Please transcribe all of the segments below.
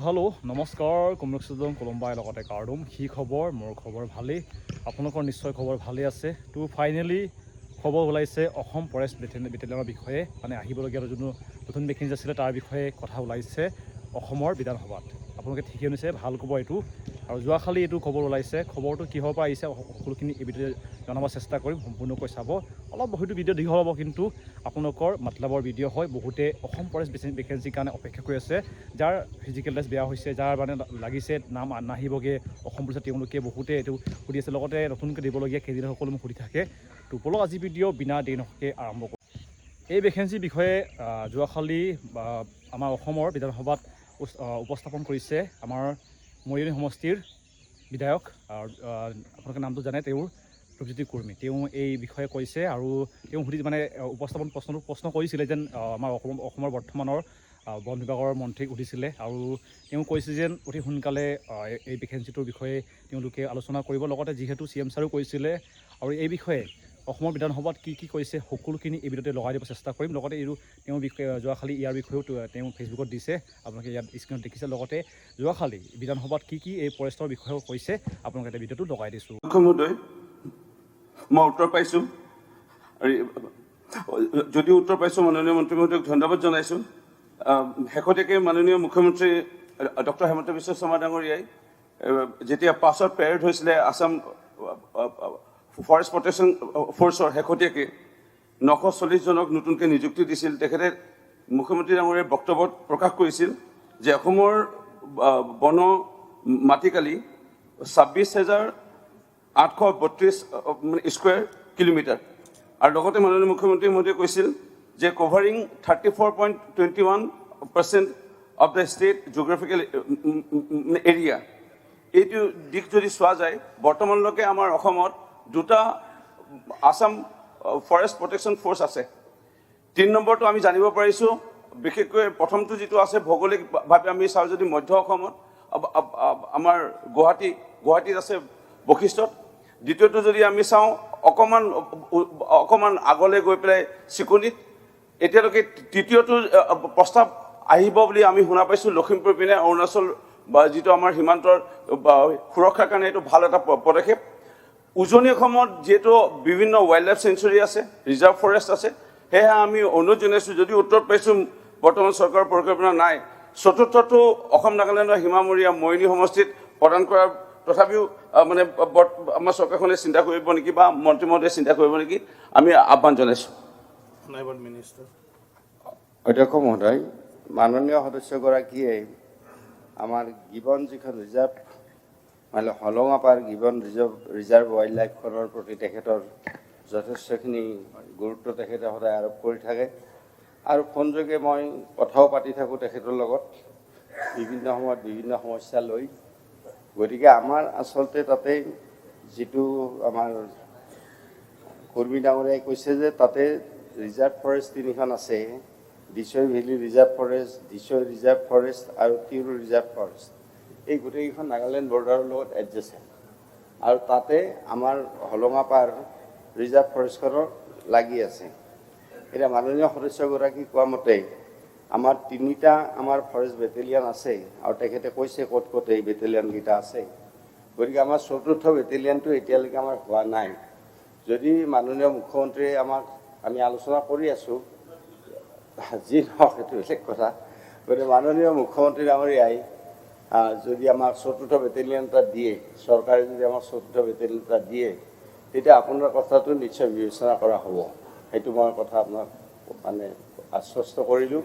hello' নমস্কাৰ কমৰকচুদম কলম্বাই লগতে কাৰ্ডুম কি খবৰ মোৰ খবৰ ভালেই আপোনালোকৰ নিশ্চয় খবৰ ভালেই আছে তো ফাইনেলি খবৰ ওলাইছে অসম ফৰেষ্ট বেটেলিয়নৰ বিষয়ে মানে আহিবলগীয়া যোনটো নতুন ভেকেঞ্চি আছিলে তাৰ বিষয়ে কথা ওলাইছে অসমৰ বিধানসভাত আপোনালোকে ঠিকেই শুনিছে ভাল খবৰ এইটো আৰু যোৱাকালি এইটো খবৰ ওলাইছে খবৰটো কিহৰ পৰা আহিছে সকলোখিনি এই ভিডিঅ'তে জনাব চেষ্টা কৰিম সম্পূৰ্ণকৈ চাব অলপ হয়তো ভিডিঅ' দীঘল হ'ব কিন্তু আপোনালোকৰ মতলবৰ ভিডিঅ' হয় বহুতে অসম ফৰেষ্ট ভেকেঞ্চিৰ কাৰণে অপেক্ষা কৰি আছে যাৰ ফিজিকেল টেষ্ট বেয়া হৈছে যাৰ মানে লাগিছে নাম নাহিবগৈ অসম পুলিচত তেওঁলোকে বহুতে এইটো সুধি আছে লগতে নতুনকৈ দিবলগীয়া কেন্দ্ৰীয়সকলো মোক সুধি থাকে তো বলক আজি ভিডিঅ' বিনা দেৰি নকৰাকৈ আৰম্ভ কৰোঁ এই ভেকেঞ্চিৰ বিষয়ে যোৱাকালি আমাৰ অসমৰ বিধানসভাত উপস্থাপন কৰিছে আমাৰ মৰিয়নি সমষ্টিৰ বিধায়ক আপোনালোকে নামটো জানে তেওঁৰ প্ৰভৃতি কৰ্মী তেওঁ এই বিষয়ে কৈছে আৰু তেওঁ সুধি মানে উপস্থাপন প্ৰশ্ন কৰিছিলে যেন আমাৰ অসমৰ বৰ্তমানৰ বন বিভাগৰ মন্ত্ৰীক সুধিছিলে আৰু তেওঁ কৈছে যেন অতি সোনকালে এই ভেকেঞ্চিটোৰ বিষয়ে তেওঁলোকে আলোচনা কৰিব লগতে যিহেতু CM ছাৰেও কৈছিলে আৰু এই বিষয়ে অসমৰ বিধানসভাত কি কৈছে সকলোখিনি এই ভিডিঅ'তে লগাই দিব চেষ্টা কৰিম লগতে এইটো তেওঁৰ বিষয়ে যোৱাকালি ইয়াৰ বিষয়েও তেওঁ ফেচবুকত দিছে আপোনালোকে ইয়াত স্ক্ৰীণত দেখিছে লগতে যোৱাকালি বিধানসভাত কি এই ফৰেষ্টৰ বিষয়েও কৈছে আপোনালোকে এটা ভিডিঅ'টো লগাই দিছোঁ মুখ্যমন্ত্ৰী মই উত্তৰ পাইছোঁ যদি উত্তৰ পাইছোঁ মাননীয় মন্ত্ৰী মহোদয়ক ধন্যবাদ জনাইছোঁ শেহতীয়াকৈ মাননীয় মুখ্যমন্ত্ৰী ডক্টৰ হেমন্ত বিশ্ব শৰ্মা ডাঙৰীয়াই যেতিয়া পাছত পেৰেড হৈছিলে আছাম ফৰেষ্ট প্ৰটেকশ্যন ফ'ৰ্চৰ শেহতীয়াকৈ 940 জনক নতুনকৈ নিযুক্তি দিছিল তেখেতে মুখ্যমন্ত্ৰী ডাঙৰীয়াৰ বক্তব্যত প্ৰকাশ কৰিছিল যে অসমৰ বন মাটিকালি 26,832 স্কুৱেৰ কিলোমিটাৰ আৰু লগতে মাননীয় মুখ্যমন্ত্ৰী মহোদয়ে কৈছিল যে covering 34.21% of the state geographical area এইটো দিশ যদি চোৱা যায় বৰ্তমানলৈকে আমাৰ অসমত দুটা আছাম ফৰেষ্ট প্ৰটেকশ্যন ফ'ৰ্চ আছে 3 নম্বৰটো আমি জানিব পাৰিছোঁ বিশেষকৈ প্ৰথমটো যিটো আছে ভৌগোলিকভাৱে আমি চাওঁ যদি মধ্য অসমত আমাৰ গুৱাহাটীত আছে বশিষ্ঠত দ্বিতীয়টো যদি আমি চাওঁ অকণমান আগলৈ গৈ পেলাই চিকুনিত এতিয়ালৈকে তৃতীয়টো প্ৰস্তাৱ আহিব বুলি আমি শুনা পাইছোঁ লখিমপুৰ পিনে অৰুণাচল বা যিটো আমাৰ সীমান্তৰ সুৰক্ষাৰ কাৰণে এইটো ভাল এটা পদক্ষেপ উজনি অসমত যিহেতু বিভিন্ন ৱাইল্ড লাইফ চেঞ্চুৰী আছে ৰিজাৰ্ভ ফৰেষ্ট আছে সেয়েহে আমি অনুৰোধ জনাইছোঁ যদি উত্তৰ পাইছোঁ বৰ্তমান চৰকাৰৰ পৰিকল্পনা নাই চতুৰ্থটো অসম নাগালেণ্ডৰ সীমামূৰীয়া মৰিয়নি সমষ্টিত প্ৰদান কৰাৰ তথাপিও মানে আমাৰ চৰকাৰখনে চিন্তা কৰিব নেকি বা মন্ত্ৰী মহোদয়ে চিন্তা কৰিব নেকি আমি আহ্বান জনাইছোঁ অধ্যক্ষ মহোদয় মাননীয় সদস্যগৰাকীয়ে আমাৰ গিবন যিখন ৰিজাৰ্ভ মানে হলঙাপাৰ গিবন ৰিজাৰ্ভ ৱাইল্ড লাইফখনৰ প্ৰতি তেখেতৰ যথেষ্টখিনি গুৰুত্ব তেখেতে সদায় আৰোপ কৰি থাকে আৰু ফোনযোগে মই কথাও পাতি থাকোঁ তেখেতৰ লগত বিভিন্ন সময়ত বিভিন্ন সমস্যা লৈ গতিকে আমাৰ আচলতে তাতে যিটো আমাৰ কৰ্মী ডাঙৰীয়াই কৈছে যে তাতে ৰিজাৰ্ভ ফৰেষ্ট 3খন আছে Disoi valley reserve forest Disoi reserve forest আৰু তিৰু ৰিজাৰ্ভ ফৰেষ্ট এই গোটেইকেইখন নাগালেণ্ড বৰ্ডাৰৰ লগত এডজাষ্টেণ্ট আৰু তাতে আমাৰ হলঙাপাৰ ৰিজাৰ্ভ ফৰেষ্টখনৰ লাগি আছে এতিয়া মাননীয় সদস্যগৰাকী কোৱা মতে আমাৰ 3টা আমাৰ ফৰেষ্ট বেটেলিয়ান আছে আৰু তেখেতে কৈছে ক'ত এই বেটেলিয়ানকেইটা আছে গতিকে আমাৰ 4ৰ্থ বেটেলিয়ানটো এতিয়ালৈকে আমাৰ হোৱা নাই যদি মাননীয় মুখ্যমন্ত্ৰীয়ে আমি আলোচনা কৰি আছোঁ যি নহওক সেইটো বেলেগ কথা গতিকে মাননীয় মুখ্যমন্ত্ৰী ডাঙৰীয়াই যদি আমাক 4ৰ্থ বেটেলিয়ান এটা দিয়ে চৰকাৰে যদি আমাক 4ৰ্থ বেটেলিয়ান এটা দিয়ে তেতিয়া আপোনাৰ কথাটো নিশ্চয় বিবেচনা কৰা হ'ব সেইটো মই কথা আপোনাক মানে আশ্বস্ত কৰিলোঁ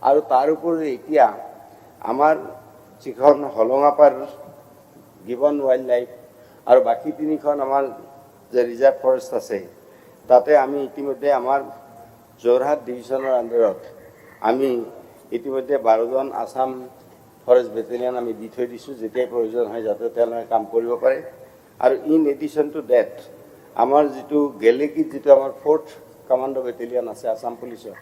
আৰু তাৰ উপৰি এতিয়া আমাৰ যিখন হলঙাপাৰ গিবন ৱাইল্ড লাইফ আৰু বাকী 3খন আমাৰ যে ৰিজাৰ্ভ ফৰেষ্ট আছে তাতে আমি ইতিমধ্যে আমাৰ যোৰহাট ডিভিজনৰ আণ্ডাৰত আমি ইতিমধ্যে 12জন আছাম ফৰেষ্ট বেটেলিয়ান আমি দি থৈ দিছোঁ যেতিয়াই প্ৰয়োজন হয় যাতে তেওঁলোকে কাম কৰিব পাৰে আৰু ইন এডিশ্যন টু ডেট আমাৰ যিটো গেলেকীত যিটো আমাৰ 4th কামাণ্ডো বেটেলিয়ান আছে আছাম পুলিচৰ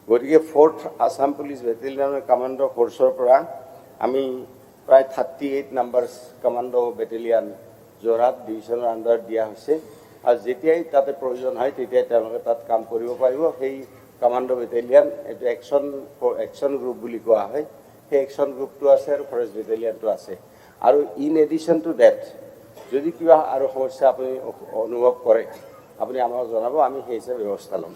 গতিকে 4th আছাম পুলিচ বেটেলিয়ানৰ কামাণ্ডো ফ'ৰ্চৰ পৰা আমি প্ৰায় 38 নাম্বাৰ কামাণ্ডো বেটেলিয়ান যোৰহাট ডিভিজনৰ আণ্ডাৰত দিয়া হৈছে আৰু যেতিয়াই তাতে প্ৰয়োজন হয় তেতিয়াই তেওঁলোকে তাত কাম কৰিব পাৰিব সেই কামাণ্ডো বেটেলিয়ান এইটো একশ্যন গ্ৰুপ বুলি কোৱা হয় সেই একশ্যন গ্ৰুপটো আছে আৰু ফৰেষ্ট বেটেলিয়ানটো আছে আৰু ইন এডিশ্যন টু ডেট যদি কিবা আৰু সমস্যা আপুনি অনুভৱ কৰে আপুনি আমাক জনাব আমি সেই হিচাপে ব্যৱস্থা ল'ম